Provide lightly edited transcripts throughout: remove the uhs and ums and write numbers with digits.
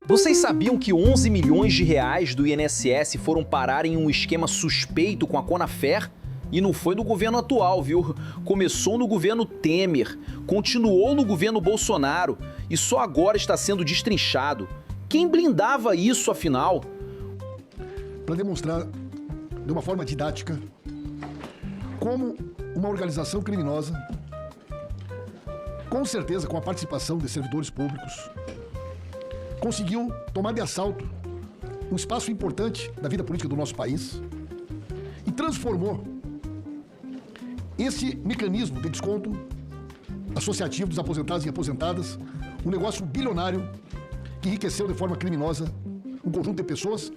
Vocês sabiam que 11 milhões de reais do INSS foram parar em um esquema suspeito com a Conafer? E não foi no governo atual, viu? Começou no governo Temer, continuou no governo Bolsonaro e só agora está sendo destrinchado. Quem blindava isso, afinal? Para demonstrar de uma forma didática como uma organização criminosa, com certeza com a participação de servidores públicos, conseguiu tomar de assalto um espaço importante da vida política do nosso país e transformou esse mecanismo de desconto associativo dos aposentados e aposentadas um negócio bilionário que enriqueceu de forma criminosa um conjunto de pessoas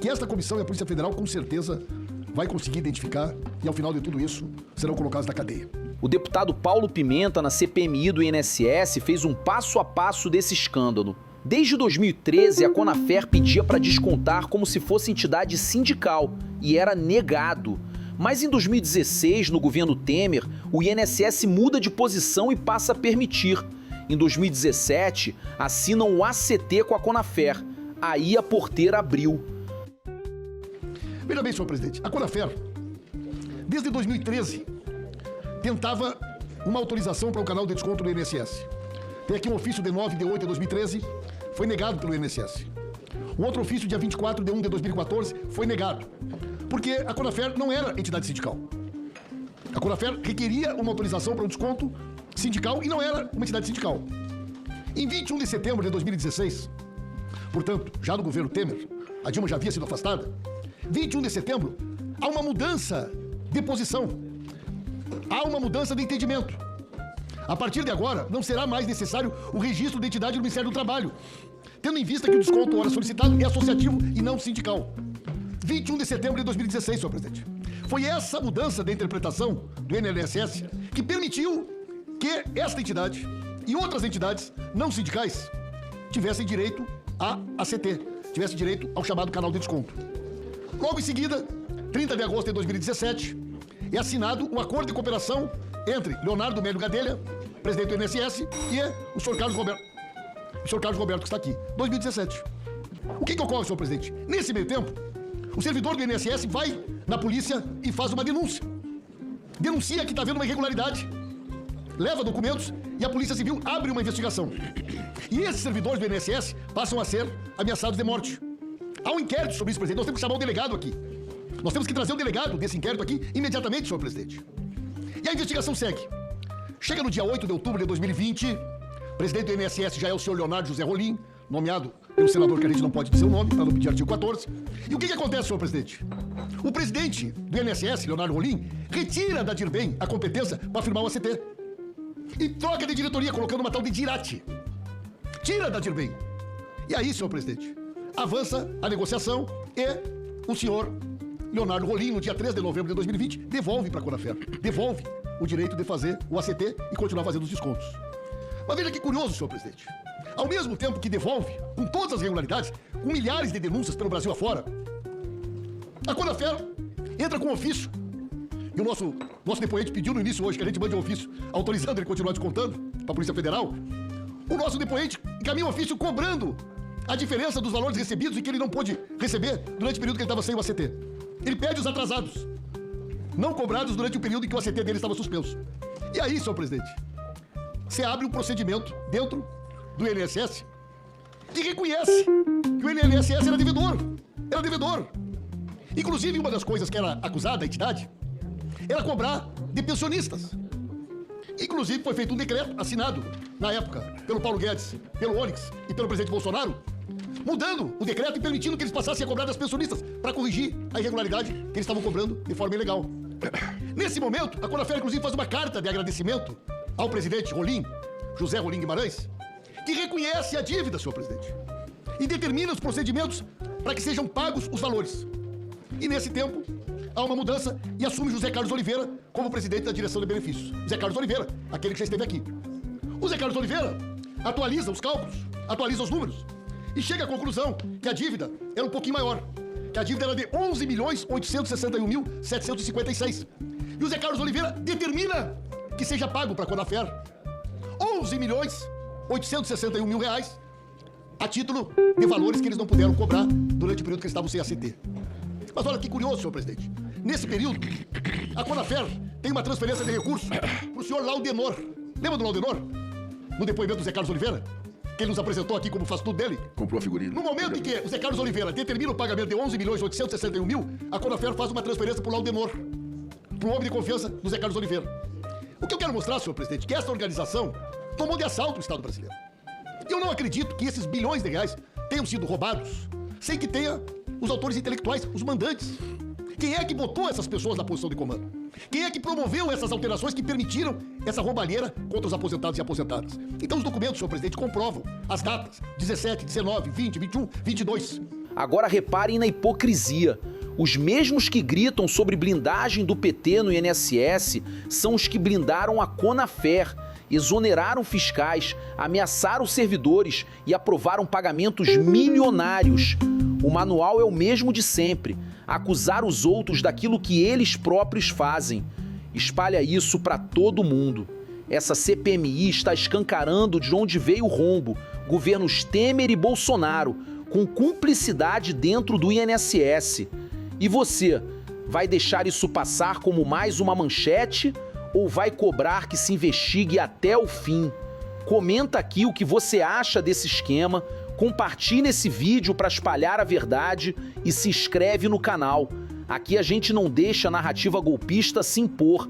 que esta comissão e a Polícia Federal com certeza vai conseguir identificar e ao final de tudo isso serão colocados na cadeia. O deputado Paulo Pimenta, na CPMI do INSS, fez um passo a passo desse escândalo. Desde 2013, a Conafer pedia para descontar como se fosse entidade sindical e era negado. Mas em 2016, no governo Temer, o INSS muda de posição e passa a permitir. Em 2017, assinam o ACT com a Conafer. Aí a porteira abriu. Veja bem, senhor presidente, a Conafer, desde 2013, tentava uma autorização para o canal de desconto do INSS. Tem aqui um ofício de 9 de 8 de 2013, foi negado pelo INSS. Um outro ofício, dia 24 de 1 de 2014, foi negado. Porque a Conafer não era entidade sindical. A Conafer requeria uma autorização para um desconto sindical e não era uma entidade sindical. Em 21 de setembro de 2016, portanto, já no governo Temer, a Dilma já havia sido afastada, 21 de setembro, há uma mudança de posição, há uma mudança de entendimento. A partir de agora, não será mais necessário o registro de entidade do Ministério do Trabalho, tendo em vista que o desconto ora solicitado é associativo e não sindical. 21 de setembro de 2016, senhor presidente. Foi essa mudança de interpretação do INSS que permitiu que esta entidade e outras entidades não sindicais tivessem direito à ACT, tivessem direito ao chamado canal de desconto. Logo em seguida, 30 de agosto de 2017, é assinado um acordo de cooperação entre Leonardo Mélio Gadelha, presidente do INSS, e o senhor Carlos Roberto. O senhor Carlos Roberto que está aqui, 2017. O que ocorre, senhor presidente? Nesse meio tempo, o servidor do INSS vai na polícia e faz uma denúncia. Denuncia que está havendo uma irregularidade, leva documentos e a Polícia Civil abre uma investigação. E esses servidores do INSS passam a ser ameaçados de morte. Há um inquérito sobre isso, presidente. Nós temos que chamar o delegado aqui. Nós temos que trazer o delegado desse inquérito aqui imediatamente, senhor presidente. E a investigação segue. Chega no dia 8 de outubro de 2020, o presidente do INSS já é o senhor Leonardo José Rolim, nomeado pelo senador que a gente não pode dizer o nome, para não pedir artigo 14. E o que acontece, senhor presidente? O presidente do INSS, Leonardo Rolim, retira da Dirbem a competência para firmar o ACT. E troca de diretoria, colocando uma tal de Dirate. Tira da Dirbem. E aí, senhor presidente, avança a negociação e o senhor Leonardo Rolim, no dia 3 de novembro de 2020, devolve para a Conafer. Devolve o direito de fazer o ACT e continuar fazendo os descontos. Mas veja que curioso, senhor presidente. Ao mesmo tempo que devolve, com todas as irregularidades, com milhares de denúncias pelo Brasil afora, a Conafer entra com um ofício. E o nosso depoente pediu no início hoje que a gente mande um ofício autorizando ele continuar descontando para a Polícia Federal. O nosso depoente encaminha um ofício cobrando a diferença dos valores recebidos e que ele não pôde receber durante o período que ele estava sem o ACT. Ele pede os atrasados, não cobrados durante o período em que o ACT dele estava suspenso. E aí, senhor presidente, você abre um procedimento dentro do INSS que reconhece que o INSS era devedor. Era devedor. Inclusive, uma das coisas que era acusada a entidade era cobrar de pensionistas. Inclusive, foi feito um decreto assinado, na época, pelo Paulo Guedes, pelo Onyx e pelo presidente Bolsonaro, mudando o decreto e permitindo que eles passassem a cobrar das pensionistas para corrigir a irregularidade que eles estavam cobrando de forma ilegal. Nesse momento, a Conafer, inclusive, faz uma carta de agradecimento ao presidente Rolim, José Rolim Guimarães, que reconhece a dívida, senhor presidente, e determina os procedimentos para que sejam pagos os valores. E nesse tempo, há uma mudança e assume José Carlos Oliveira como presidente da direção de benefícios. José Carlos Oliveira, aquele que já esteve aqui. O José Carlos Oliveira atualiza os cálculos, atualiza os números e chega à conclusão que a dívida era um pouquinho maior, que a dívida era de 11.861.756. E o José Carlos Oliveira determina que seja pago para a Conafer 11.861.000 reais a título de valores que eles não puderam cobrar durante o período que eles estavam sem ACT. Mas olha que curioso, senhor presidente. Nesse período, a Conafer tem uma transferência de recursos para o senhor Laudenor. Lembra do Laudenor? No depoimento do Zé Carlos Oliveira? Que ele nos apresentou aqui como faz tudo dele? Comprou a figurinha. No momento em que o Zé Carlos Oliveira determina o pagamento de 11.861.000, a Conafer faz uma transferência para o Laudenor, para o homem de confiança do Zé Carlos Oliveira. O que eu quero mostrar, senhor presidente, é que essa organização tomou de assalto o Estado brasileiro. Eu não acredito que esses bilhões de reais tenham sido roubados sem que tenha os autores intelectuais, os mandantes. Quem é que botou essas pessoas na posição de comando? Quem é que promoveu essas alterações que permitiram essa roubalheira contra os aposentados e aposentadas? Então os documentos, senhor presidente, comprovam as datas 17, 19, 20, 21, 22. Agora reparem na hipocrisia. Os mesmos que gritam sobre blindagem do PT no INSS são os que blindaram a Conafer, exoneraram fiscais, ameaçaram servidores e aprovaram pagamentos milionários. O manual é o mesmo de sempre: acusar os outros daquilo que eles próprios fazem. Espalha isso para todo mundo. Essa CPMI está escancarando de onde veio o rombo: governos Temer e Bolsonaro, com cumplicidade dentro do INSS. E você, vai deixar isso passar como mais uma manchete ou vai cobrar que se investigue até o fim? Comenta aqui o que você acha desse esquema, compartilhe esse vídeo para espalhar a verdade e se inscreve no canal. Aqui a gente não deixa a narrativa golpista se impor.